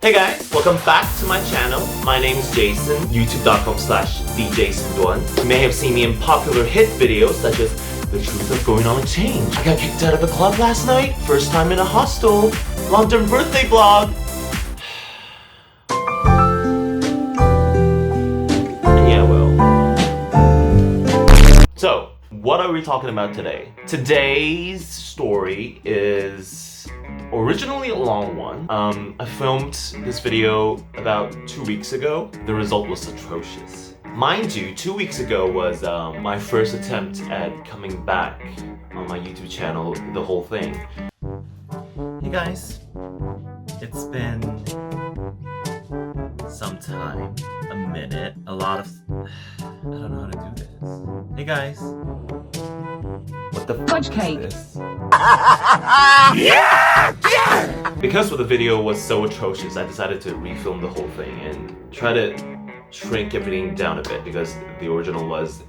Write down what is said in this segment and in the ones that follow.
Hey guys, welcome back to my channel. My name is Jason, youtube.com/thejasonduan. You may have seen me in popular hit videos such as The Truth of Going on a Change. I got kicked out of a club last night, first time in a hostel, long-term birthday vlog. And yeah, well. So, what are we talking about today? Today's story is originally a long one. I filmed this video about 2 weeks ago. The result was atrocious. Mind you, 2 weeks ago was my first attempt at coming back on my YouTube channel, the whole thing. Hey guys, it's been some time, a minute, a lot of... I don't know how to do this. Hey guys. What the fuck is this? Yeah! Because the video was so atrocious, I decided to refilm the whole thing and try to shrink everything down a bit because the original was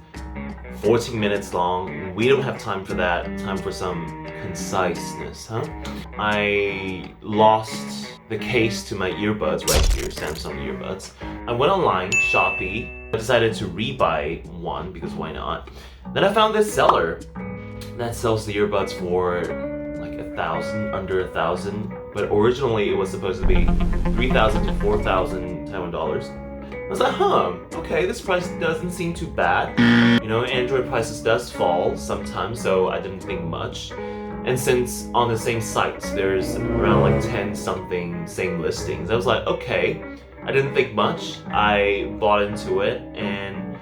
14 minutes long. We don't have time for that. Time for some conciseness, huh? I lost the case to my earbuds right here, Samsung earbuds. I went online, Shopee. I decided to rebuy one because why not? Then I found this seller that sells the earbuds for like 1,000, under 1,000. But originally it was supposed to be 3,000 to 4,000 Taiwan dollars. I was like, okay, this price doesn't seem too bad. You know, Android prices does fall sometimes, so I didn't think much. And since on the same site, there's around like 10 something same listings, I was like, okay, I didn't think much. I bought into it and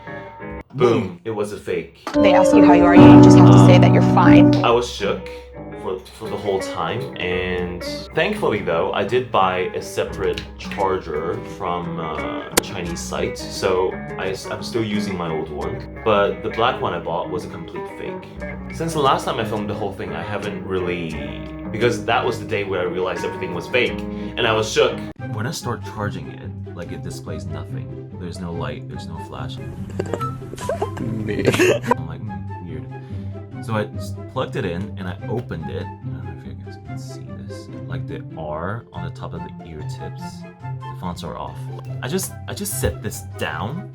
boom, it was a fake. They ask you how you are, you just have to say that you're fine. I was shook for the whole time, and thankfully though, I did buy a separate charger from a Chinese site, so I'm still using my old one, but the black one I bought was a complete fake. Since the last time I filmed the whole thing, I haven't really, because that was the day where I realized everything was fake, and I was shook. When I start charging it, like it displays nothing. There's no light, there's no flash. I'm like, weird. So I just plugged it in and I opened it. I don't know if you guys can see this. Like the R on the top of the ear tips, the fonts are off. I just set this down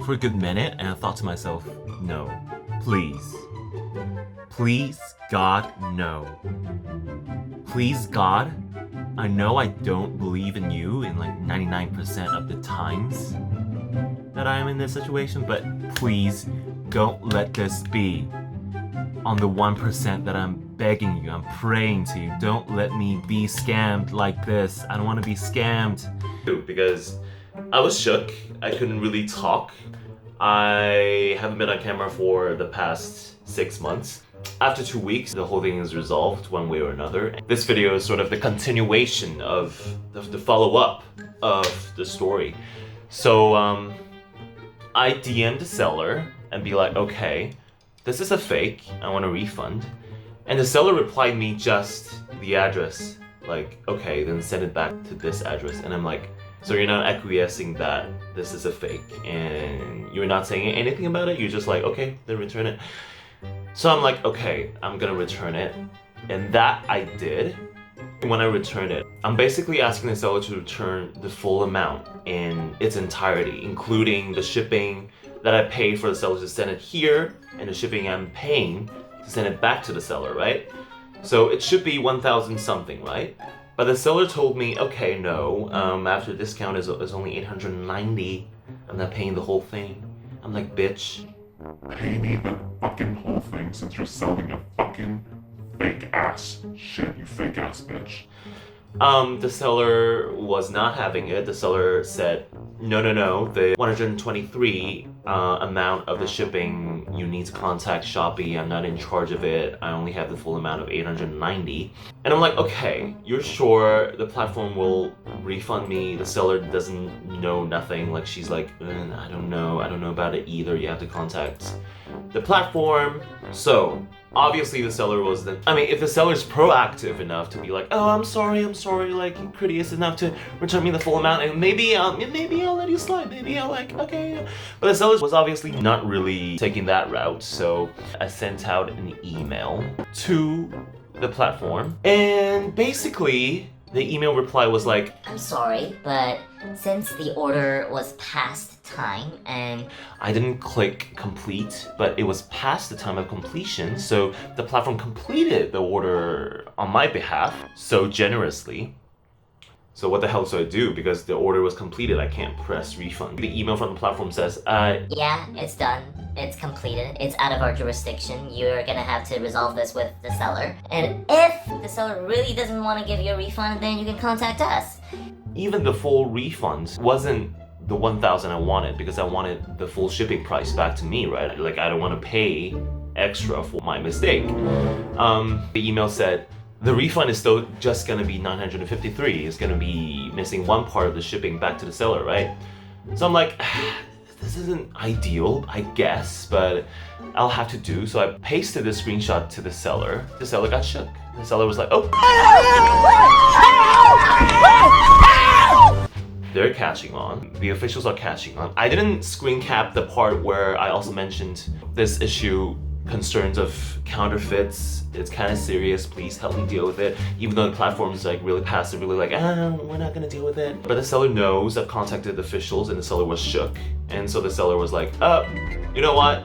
for a good minute and I thought to myself, no, please. Please, God, no. Please, God, I know I don't believe in you in like 99% of the times that I am in this situation, but please don't let this be on the 1% that I'm begging you, I'm praying to you. Don't let me be scammed like this. I don't want to be scammed. Because I was shook. I couldn't really talk. I haven't been on camera for the past 6 months. After 2 weeks, the whole thing is resolved one way or another. This video is sort of the continuation of the follow-up of the story. So I DM'd the seller and be like, okay, this is a fake, I want a refund. And the seller replied me just the address, like, okay, then send it back to this address. And I'm like, so you're not acquiescing that this is a fake and you're not saying anything about it? You're just like, okay, then return it. So I'm like, okay, I'm gonna return it. And that I did. When I return it, I'm basically asking the seller to return the full amount in its entirety, including the shipping that I paid for the seller to send it here and the shipping I'm paying to send it back to the seller, right? So it should be 1,000 something, right? But the seller told me, okay, no, after discount is only 890. I'm not paying the whole thing. I'm like, bitch. Pay me the fucking whole thing since you're selling a fucking fake ass shit, you fake ass bitch. The seller was not having it. The seller said, no, the 123 amount of the shipping, you need to contact Shopee. I'm not in charge of it. I only have the full amount of 890. And I'm like, okay, you're sure the platform will refund me? The seller doesn't know nothing. Like, she's like, I don't know about it either. You have to contact the platform. So obviously the seller was if the seller's proactive enough to be like, oh, I'm sorry, like courteous enough to return me the full amount, and maybe I'll let you slide, maybe I'll like, okay. But the seller was obviously not really taking that route, so I sent out an email to the platform, and basically The email reply was like, I'm sorry, but since the order was past time and I didn't click complete, but it was past the time of completion, so the platform completed the order on my behalf so generously. So what the hell should I do? Because the order was completed, I can't press refund. The email from the platform says, yeah, it's done. It's completed. It's out of our jurisdiction. You're gonna have to resolve this with the seller. And if the seller really doesn't want to give you a refund, then you can contact us. even the full refund wasn't the 1,000 I wanted because I wanted the full shipping price back to me, right? Like I don't want to pay extra for my mistake. The email said, the refund is still just gonna be 953. It's gonna be missing one part of the shipping back to the seller, right? So I'm like, this isn't ideal, I guess, but I'll have to do. So I pasted the screenshot to the seller. The seller got shook. The seller was like, oh. They're catching on. The officials are catching on. I didn't screen cap the part where I also mentioned this issue, concerns of counterfeits. It's kind of serious, please help me deal with it. Even though the platform is like really passive, really like, we're not gonna deal with it. But the seller knows I've contacted the officials and the seller was shook. And so the seller was like, you know what?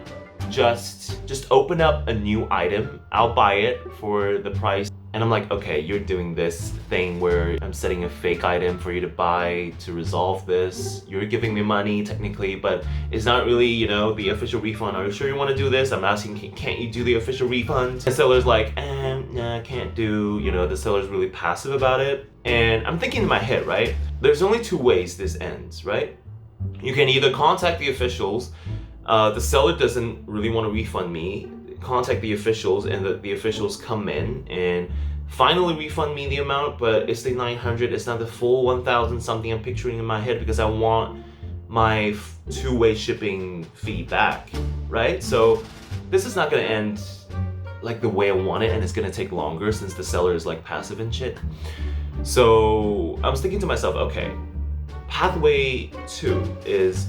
Just open up a new item. I'll buy it for the price. And I'm like, okay, you're doing this thing where I'm setting a fake item for you to buy to resolve this. You're giving me money technically, but it's not really, you know, the official refund. Are you sure you want to do this? I'm asking, can't you do the official refund? The seller's like, nah, can't do. You know, the seller's really passive about it. And I'm thinking in my head, right? There's only two ways this ends, right? You can either contact the officials. The seller doesn't really want to refund me. Contact the officials and the officials come in and finally refund me the amount, but it's the 900, it's not the full 1,000 something I'm picturing in my head because I want my two-way shipping fee back, right? So this is not gonna end like the way I want it, and it's gonna take longer since the seller is like passive and shit. So I was thinking to myself, okay, pathway 2 is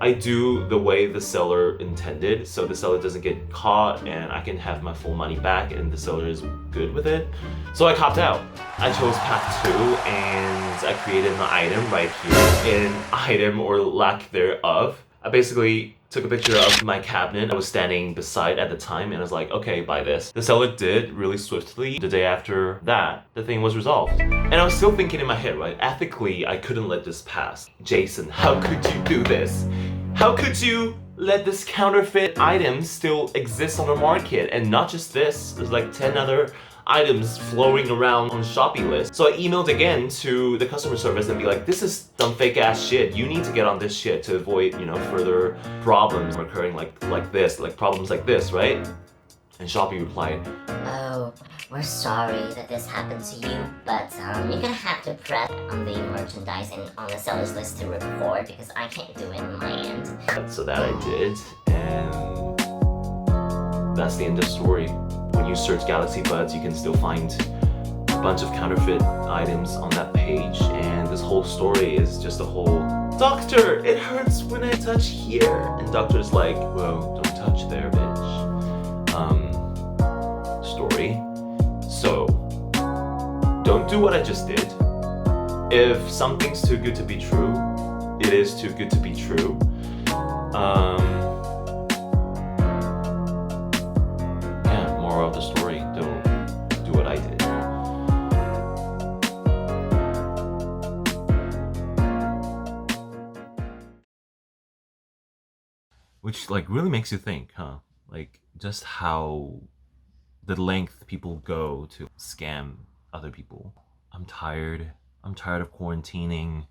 I do the way the seller intended, so the seller doesn't get caught and I can have my full money back and the seller is good with it. So I copped out. I chose path 2 and I created an item right here, an item or lack thereof. I basically took a picture of my cabinet I was standing beside at the time and I was like, okay, buy this. The seller did really swiftly. The day after that, the thing was resolved. And I was still thinking in my head, right? Ethically, I couldn't let this pass. Jason, how could you do this? How could you let this counterfeit item still exist on the market? And not just this, there's like 10 other items floating around on Shopee list. So I emailed again to the customer service and be like, this is some fake ass shit. You need to get on this shit to avoid, you know, further problems occurring like this, like problems like this, right? And Shopee replied, Oh, we're sorry that this happened to you, but you're gonna have to press on the merchandise and on the seller's list to report because I can't do it on my end. So that I did, and that's the end of the story. When you search Galaxy Buds, you can still find a bunch of counterfeit items on that page, and this whole story is just a whole, doctor, it hurts when I touch here. And doctor's like, well, don't touch there, bitch. Story. So, don't do what I just did. If something's too good to be true, it is too good to be true. Moral of the story, don't do what I did. Which like really makes you think, huh? Like just how the length people go to scam other people. I'm tired of quarantining.